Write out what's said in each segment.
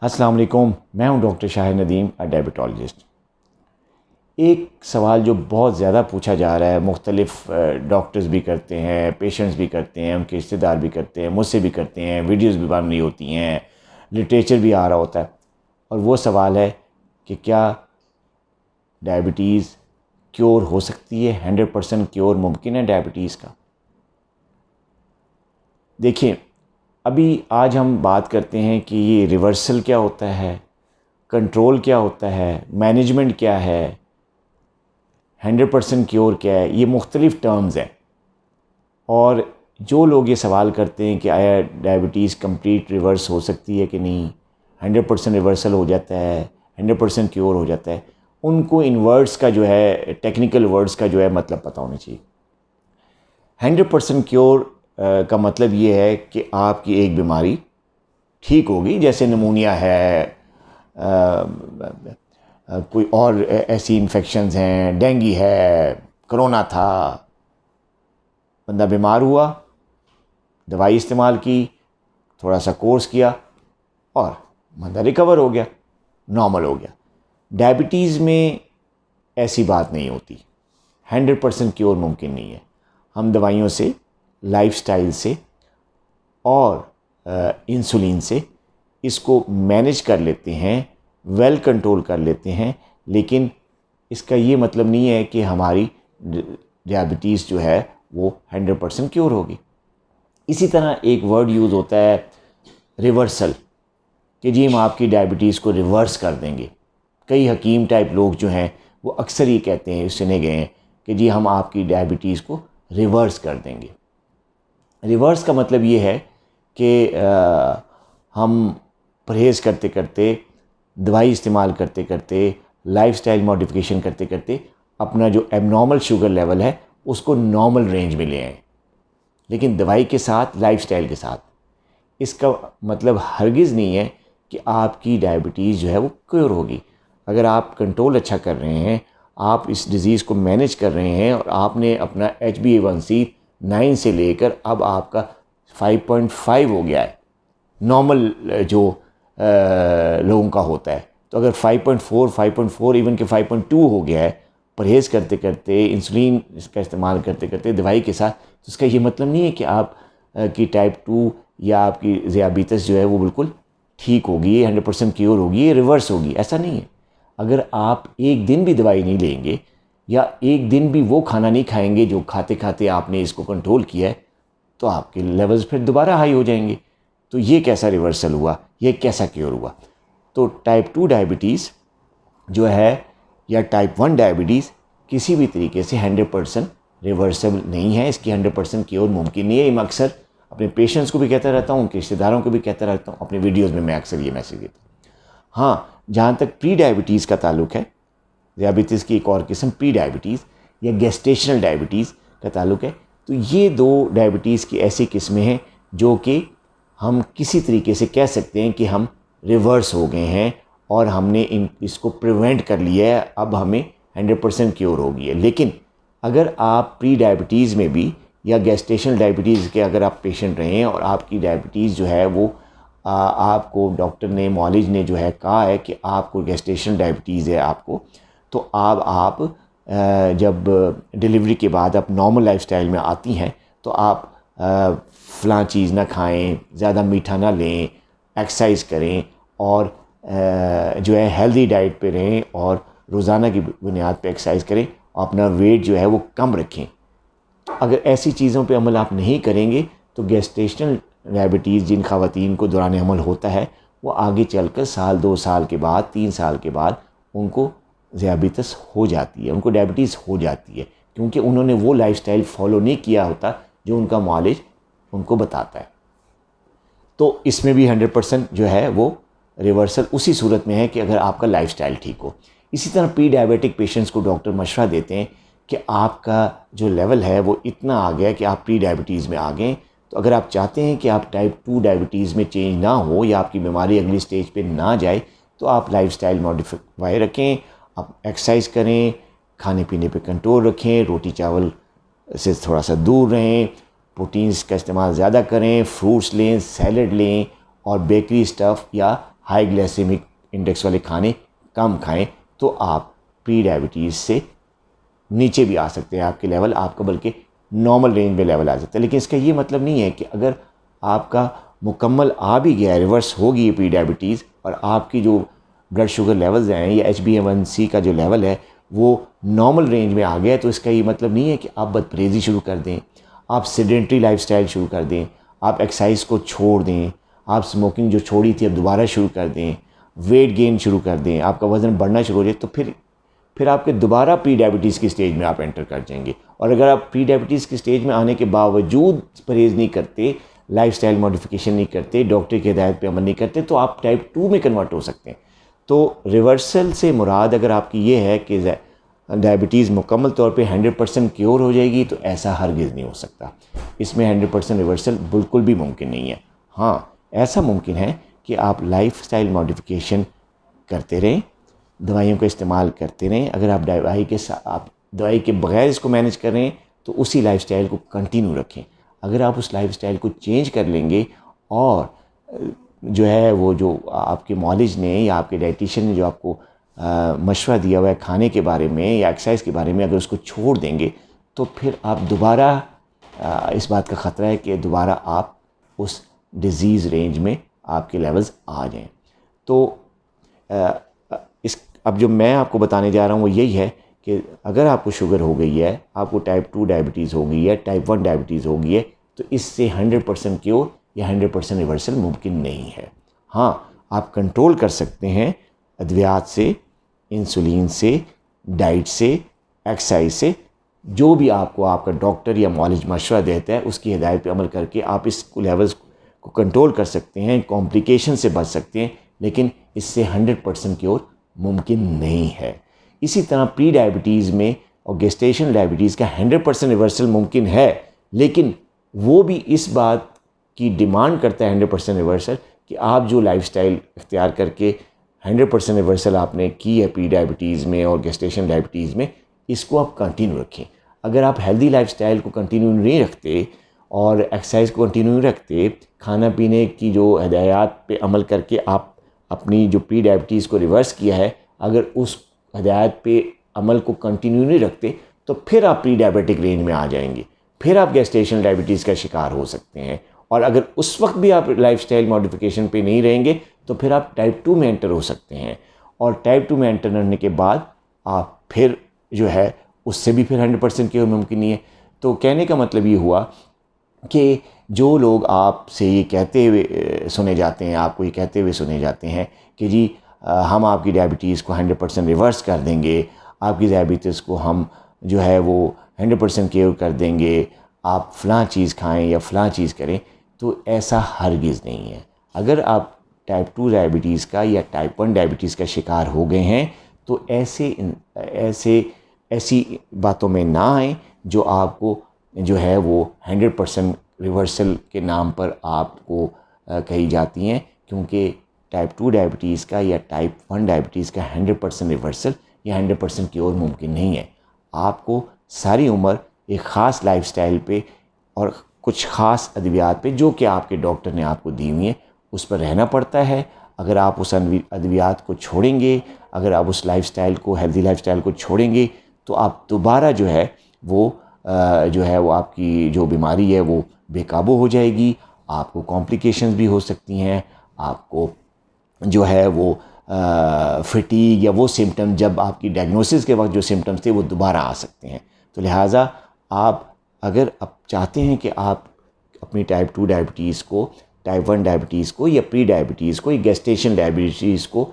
अस्सलाम वालेकुम, मैं हूं डॉक्टर शाहिद नदीम, डायबिटोलॉजिस्ट। एक सवाल जो बहुत ज़्यादा पूछा जा रहा है, मुख्तलिफ़ डॉक्टर्स भी करते हैं, पेशेंट्स भी करते हैं, उनके रिश्तेदार भी करते हैं, मुझसे भी करते हैं, वीडियोस भी बन रही होती हैं, लिटरेचर भी आ रहा होता है, और वो सवाल है कि क्या डायबिटीज़ क्योर हो सकती है? 100% क्योर मुमकिन है डायबिटीज़ का? देखिए, अभी आज हम बात करते हैं कि ये रिवर्सल क्या होता है, कंट्रोल क्या होता है, मैनेजमेंट क्या है, 100% क्योर क्या है। ये मुख्तलिफ़ टर्म्स हैं, और जो लोग ये सवाल करते हैं कि आया डायबिटीज़ कंप्लीट रिवर्स हो सकती है कि नहीं, 100% रिवर्सल हो जाता है, 100% क्योर हो जाता है, उनको इन वर्ड्स का जो है, टेक्निकल वर्ड्स का जो है मतलब पता होना चाहिए। 100% क्योर का मतलब ये है कि आपकी एक बीमारी ठीक होगी, जैसे नमूनिया है, कोई और ऐसी इन्फेक्शंस हैं, डेंगू है, कोरोना था, बंदा बीमार हुआ, दवाई इस्तेमाल की, थोड़ा सा कोर्स किया और बंदा रिकवर हो गया, नॉर्मल हो गया। डायबिटीज़ में ऐसी बात नहीं होती, 100% क्योर मुमकिन नहीं है। हम दवाइयों से, लाइफस्टाइल से और इंसुलिन से इसको मैनेज कर लेते हैं, वेल कंट्रोल कर लेते हैं, लेकिन इसका ये मतलब नहीं है कि हमारी डायबिटीज़ जो है वो 100% क्योर होगी। इसी तरह एक वर्ड यूज़ होता है रिवर्सल, कि जी हम आपकी डायबिटीज़ को रिवर्स कर देंगे। कई हकीम टाइप लोग जो हैं वो अक्सर ये कहते हैं, सुने गए हैं कि जी हम आपकी डायबिटीज़ को रिवर्स कर देंगे। रिवर्स का मतलब ये है कि हम परहेज़ करते करते, दवाई इस्तेमाल करते करते, लाइफस्टाइल मॉडिफिकेशन करते करते अपना जो एबनॉर्मल शुगर लेवल है उसको नॉर्मल रेंज में ले आएँ, लेकिन दवाई के साथ, लाइफस्टाइल के साथ। इसका मतलब हरगिज़ नहीं है कि आपकी डायबिटीज़ जो है वो क्योर होगी। अगर आप कंट्रोल अच्छा कर रहे हैं, आप इस डिज़ीज़ को मैनेज कर रहे हैं और आपने अपना HbA1c 9 से लेकर अब आपका 5.5 हो गया है, नॉर्मल जो लोगों का होता है, तो अगर 5.4 इवन के 5.2 हो गया है, परहेज़ करते करते, इंसुलिन इसका इस्तेमाल करते करते, दवाई के साथ, तो इसका ये मतलब नहीं है कि आप की टाइप 2 या आपकी ज़ियाबीतस जो है वो बिल्कुल ठीक होगी, 100% क्योर होगी, ये रिवर्स होगी, ऐसा नहीं है। अगर आप एक दिन भी दवाई नहीं लेंगे या एक दिन भी वो खाना नहीं खाएंगे जो खाते खाते आपने इसको कंट्रोल किया है, तो आपके लेवल्स फिर दोबारा हाई हो जाएंगे। तो ये कैसा रिवर्सल हुआ, ये कैसा क्योर हुआ? तो टाइप 2 डायबिटीज़ जो है या टाइप 1 डायबिटीज़ किसी भी तरीके से 100% रिवर्सेबल नहीं है, इसकी 100% क्योर मुमकिन नहीं है। ये मैं अक्सर अपने पेशेंट्स को भी कहता रहता हूँ, उनके रिश्तेदारों को भी कहता रहता हूँ, अपने वीडियोज़ में मैं अक्सर ये मैसेज देता हूँ। हाँ, जहाँ तक प्री डायबिटीज़ का ताल्लुक़ है, डायबिटीज़ की एक और किस्म प्री डायबिटीज़ या गेस्टेशनल डायबिटीज़ का ताल्लुक़ है, तो ये दो डायबिटीज़ की ऐसी किस्में हैं जो कि हम किसी तरीके से कह सकते हैं कि हम रिवर्स हो गए हैं और हमने इसको प्रिवेंट कर लिया है, अब हमें 100% क्योर हो गई है। लेकिन अगर आप प्री डायबिटीज़ में भी या गेस्टेशनल डायबिटीज़ के अगर आप पेशेंट रहे हैं और आपकी डायबिटीज़ जो है वो आपको डॉक्टर ने, मुआलिज ने जो है कहा है कि आपको गेस्टेशनल डायबिटीज़ है आपको, तो आप जब डिलीवरी के बाद आप नॉर्मल लाइफस्टाइल में आती हैं तो आप फ़लाँ चीज़ ना खाएं, ज़्यादा मीठा ना लें, एक्सरसाइज करें और जो है हेल्दी डाइट पे रहें और रोज़ाना की बुनियाद पे एक्सरसाइज करें और अपना वेट जो है वो कम रखें। अगर ऐसी चीज़ों पे अमल आप नहीं करेंगे तो गेस्टेशनल डायबिटीज़ जिन ख़वातीन को दौरान अमल होता है वो आगे चलकर साल, 2 साल के बाद, 3 साल के बाद उनको ज़ियाबीतस हो जाती है, उनको डायबिटीज़ हो जाती है, क्योंकि उन्होंने वो लाइफस्टाइल फॉलो नहीं किया होता जो उनका मुआलिज उनको बताता है। तो इसमें भी 100% जो है वो रिवर्सल उसी सूरत में है कि अगर आपका लाइफस्टाइल ठीक हो। इसी तरह प्री डायबिटिक पेशेंट्स को डॉक्टर मशवरा देते हैं कि आपका जो लेवल है वो इतना आ गया कि आप प्री डायबिटीज़ में आ गए, तो अगर आप चाहते हैं कि आप टाइप 2 डायबिटीज़ में चेंज ना हो या आपकी बीमारी अगली स्टेज पे ना जाए, तो आप लाइफस्टाइल मॉडिफाई रखें, आप एक्सरसाइज करें, खाने पीने पे कंट्रोल रखें, रोटी चावल से थोड़ा सा दूर रहें, प्रोटीन्स का इस्तेमाल ज़्यादा करें, फ्रूट्स लें, सैलड लें और बेकरी स्टफ़ या हाई ग्लाइसेमिक इंडेक्स वाले खाने कम खाएं, तो आप प्री डायबिटीज़ से नीचे भी आ सकते हैं, आपके लेवल आपका बल्कि नॉर्मल रेंज में लेवल आ सकता है। लेकिन इसका ये मतलब नहीं है कि अगर आपका मुकम्मल आ भी गया, रिवर्स होगी ये प्री डायबिटीज़, और आपकी जो ब्लड शुगर लेवल्स हैं या HbA1c का जो लेवल है वो नॉर्मल रेंज में आ गया है, तो इसका ये मतलब नहीं है कि आप बदपरहेज़ी शुरू कर दें, आप सेडेंट्री लाइफस्टाइल शुरू कर दें, आप एक्सरसाइज को छोड़ दें, आप स्मोकिंग जो छोड़ी थी अब दोबारा शुरू कर दें, वेट गेन शुरू कर दें, आपका वज़न बढ़ना शुरू हो जाए, तो फिर आपके दोबारा प्री डायबिटीज़ की स्टेज में आप एंटर कर जाएंगे। और अगर आप प्री डायबिटीज़ की स्टेज में आने के बावजूद परहेज़ नहीं करते, लाइफस्टाइल मॉडिफिकेशन नहीं करते, डॉक्टर की हिदायत पे अमल नहीं करते, तो आप टाइप 2 में कन्वर्ट हो सकते हैं। तो रिवर्सल से मुराद अगर आपकी ये है कि डायबिटीज़ मुकम्मल तौर पे 100% क्योर हो जाएगी, तो ऐसा हरगिज़ नहीं हो सकता। इसमें 100% रिवर्सल बिल्कुल भी मुमकिन नहीं है। हाँ, ऐसा मुमकिन है कि आप लाइफस्टाइल मॉडिफिकेशन करते रहें, दवाइयों का इस्तेमाल करते रहें। अगर आप दवाई के बगैर इसको मैनेज कर रहे हैं तो उसी लाइफस्टाइल को कंटिन्यू रखें। अगर आप उस लाइफस्टाइल को चेंज कर लेंगे और जो है वो जो आपके मॉलिज ने या आपके डाइटिशियन ने जो आपको मशवरा दिया हुआ है खाने के बारे में या एक्सरसाइज के बारे में, अगर उसको छोड़ देंगे तो फिर आप दोबारा इस बात का ख़तरा है कि दोबारा आप उस डिज़ीज़ रेंज में आपके लेवल्स आ जाएं। तो अब जो मैं आपको बताने जा रहा हूँ वो यही है कि अगर आपको शुगर हो गई है, आपको टाइप 2 डायबिटीज़ हो गई है, टाइप 1 डायबिटीज़ हो गई है, तो इससे 100% क्योर या 100% रिवर्सल मुमकिन नहीं है। हाँ, आप कंट्रोल कर सकते हैं अद्वियात से, इंसुलिन से, डाइट से, एक्सरसाइज से, जो भी आपको आपका डॉक्टर या मॉलिज मशवरा देता है उसकी हिदायत पे अमल करके आप इस लेवल्स को कंट्रोल कर सकते हैं, कॉम्प्लिकेशन से बच सकते हैं। लेकिन इससे 100% क्योर मुमकिन नहीं है। इसी तरह प्री डायबिटीज़ में और गेस्टेशन डायबिटीज़ का 100% रिवर्सल मुमकिन है, लेकिन वो भी इस बात की डिमांड करता है 100% रिवर्सल कि आप जो लाइफस्टाइल इख्तियार करके 100% रिवर्सल आपने की है प्री डायबिटीज़ में और गेस्टेशन डायबिटीज़ में, इसको आप कंटिन्यू रखें। अगर आप हेल्दी लाइफस्टाइल को कंटिन्यू नहीं रखते और एक्सरसाइज को कंटिन्यू नहीं रखते, खाना पीने की जो हिदायत पे अमल करके आप अपनी जो प्री डायबिटीज़ को रिवर्स किया है, अगर उस हिदायत पे अमल को कंटिन्यू नहीं रखते तो फिर आप प्री डायबिटिक रेंज में आ जाएंगे, फिर आप गेस्टेशनल डायबिटीज़ का शिकार हो सकते हैं। और अगर उस वक्त भी आप लाइफस्टाइल मॉडिफिकेशन पे नहीं रहेंगे तो फिर आप टाइप 2 में एंटर हो सकते हैं। और टाइप 2 में एंटर करने के बाद आप फिर जो है उससे भी फिर 100% क्योर मुमकिन नहीं है। तो कहने का मतलब ये हुआ कि जो लोग आपसे ये कहते हुए सुने जाते हैं, आपको ये कहते हुए सुने जाते हैं कि जी हम आपकी डायबिटीज़ को 100% रिवर्स कर देंगे, आपकी डायबिटीज़ को हम जो है वो 100% क्योर कर देंगे, आप फ़लाँ चीज़ खाएं या फ़लाँ चीज़ करें, तो ऐसा हरगिज़ नहीं है। अगर आप टाइप 2 डायबिटीज़ का या टाइप 1 डायबिटीज़ का शिकार हो गए हैं तो ऐसी बातों में ना आएँ जो आपको जो है वो 100% रिवर्सल के नाम पर आपको कही जाती हैं, क्योंकि टाइप 2 डायबिटीज़ का या टाइप 1 डायबिटीज़ का 100% रिवर्सल या 100% क्योर मुमकिन नहीं है। आपको सारी उम्र एक ख़ास लाइफस्टाइल पे और कुछ ख़ास अद्वियात पे जो कि आपके डॉक्टर ने आपको दी हुई हैं उस पर रहना पड़ता है। अगर आप उस अद्वियात को छोड़ेंगे, अगर आप उस लाइफस्टाइल को, हेल्दी लाइफस्टाइल को छोड़ेंगे, तो आप दोबारा जो है वो आपकी जो बीमारी है वो बेकाबू हो जाएगी। आपको कॉम्प्लिकेशंस भी हो सकती हैं, आपको जो है वो फटीग या वो सिम्टम जब आपकी डायग्नोसिस के वक्त जो सिम्टम्स थे वो दोबारा आ सकते हैं। तो लिहाजा आप अगर आप चाहते हैं कि आप अपनी टाइप 2 डायबिटीज़ को, टाइप 1 डायबिटीज़ को या प्री डायबिटीज़ को या गेस्टेशन डायबिटीज़ को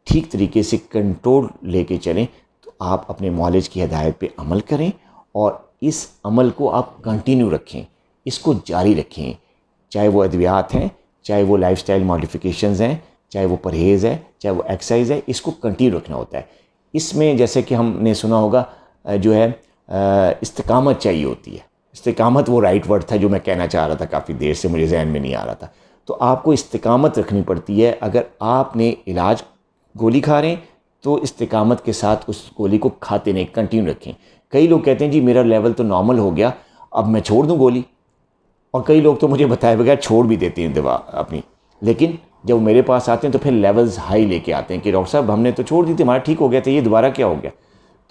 ठीक तरीके से कंट्रोल लेके चलें, तो आप अपने मॉलिज की हिदायत पे अमल करें और इस अमल को आप कंटिन्यू रखें, इसको जारी रखें। चाहे वो अद्वियात हैं, चाहे वो लाइफस्टाइल मॉडिफिकेशंस हैं, चाहे वो परहेज़ है, चाहे वो एक्सरसाइज है, इसको कंटिन्यू रखना होता है। इसमें जैसे कि हमने सुना होगा जो है इस्तिकामत चाहिए होती है। इस्तिकामत वो राइट वर्ड था जो मैं कहना चाह रहा था, काफ़ी देर से मुझे जहन में नहीं आ रहा था। तो आपको इस्तिकामत रखनी पड़ती है। अगर आपने इलाज गोली खा रहे हैं तो इस्तिकामत के साथ उस गोली को खाते नहीं, कंटिन्यू रखें। कई लोग कहते हैं जी मेरा लेवल तो नॉर्मल हो गया, अब मैं छोड़ दूं गोली, और कई लोग तो मुझे बताए बगैर छोड़ भी देते हैं दवा अपनी। लेकिन जब वो मेरे पास आते हैं तो फिर लेवल्स हाई लेके आते हैं कि डॉक्टर साहब हमने तो छोड़ दी थी, हमारा ठीक हो गया था, ये दोबारा क्या हो गया।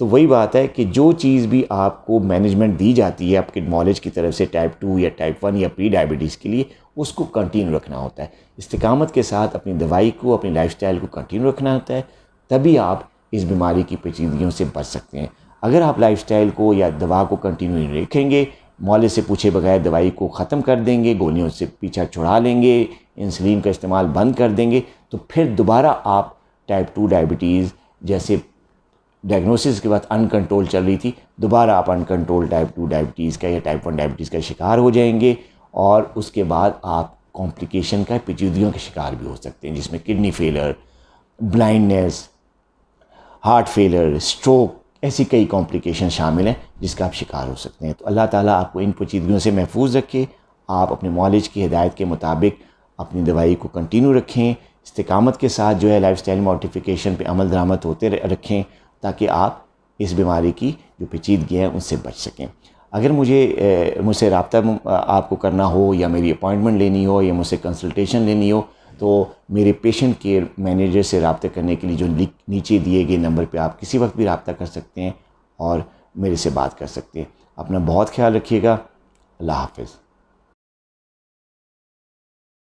तो वही बात है कि जो चीज़ भी आपको मैनेजमेंट दी जाती है आपके नॉलेज की तरफ से टाइप 2 या टाइप 1 या प्री डायबिटीज़ के लिए, उसको कंटिन्यू रखना होता है। इस्तिकामत के साथ अपनी दवाई को, अपनी लाइफस्टाइल को कंटिन्यू रखना होता है, तभी आप इस बीमारी की पेचीदगियों से बच सकते हैं। अगर आप लाइफस्टाइल को या दवा को कंटिन्यू नहीं रखेंगे, मौले से पूछे बगैर दवाई को ख़त्म कर देंगे, गोलियों से पीछा छुड़ा लेंगे, इंसुलिन का इस्तेमाल बंद कर देंगे, तो फिर दोबारा आप टाइप 2 डायबिटीज़ जैसे डायग्नोसिस के बाद अनकंट्रोल चल रही थी, दोबारा आप अनकंट्रोल टाइप 2 डायबिटीज़ का या टाइप 1 डायबिटीज़ का शिकार हो जाएंगे, और उसके बाद आप कॉम्प्लिकेशन का, पेचीदगियों के शिकार भी हो सकते हैं, जिसमें kidney failure, blindness, heart failure, stroke, ऐसी कई कॉम्प्लिकेशन शामिल हैं जिसका आप शिकार हो सकते हैं। तो अल्लाह ताला आपको इन पेचीदगियों से महफूज रखे। आप अपने मौलिज की हिदायत के मुताबिक अपनी दवाई को कंटिन्यू रखें, इस्तिकामत के साथ जो है लाइफस्टाइल मॉडिफिकेशन पे अमल दरामद होते रखें, ताकि आप इस बीमारी की जो पेचीदगी है उनसे बच सकें। अगर मुझसे रब्ता आपको करना हो, या मेरी अपॉइंटमेंट लेनी हो, या मुझसे कंसल्टेशन लेनी हो, तो मेरे पेशेंट केयर मैनेजर से रब्ता करने के लिए जो नीचे दिए गए नंबर पे आप किसी वक्त भी रब्ता कर सकते हैं और मेरे से बात कर सकते हैं। अपना बहुत ख्याल रखिएगा। अल्लाह हाफ़िज़।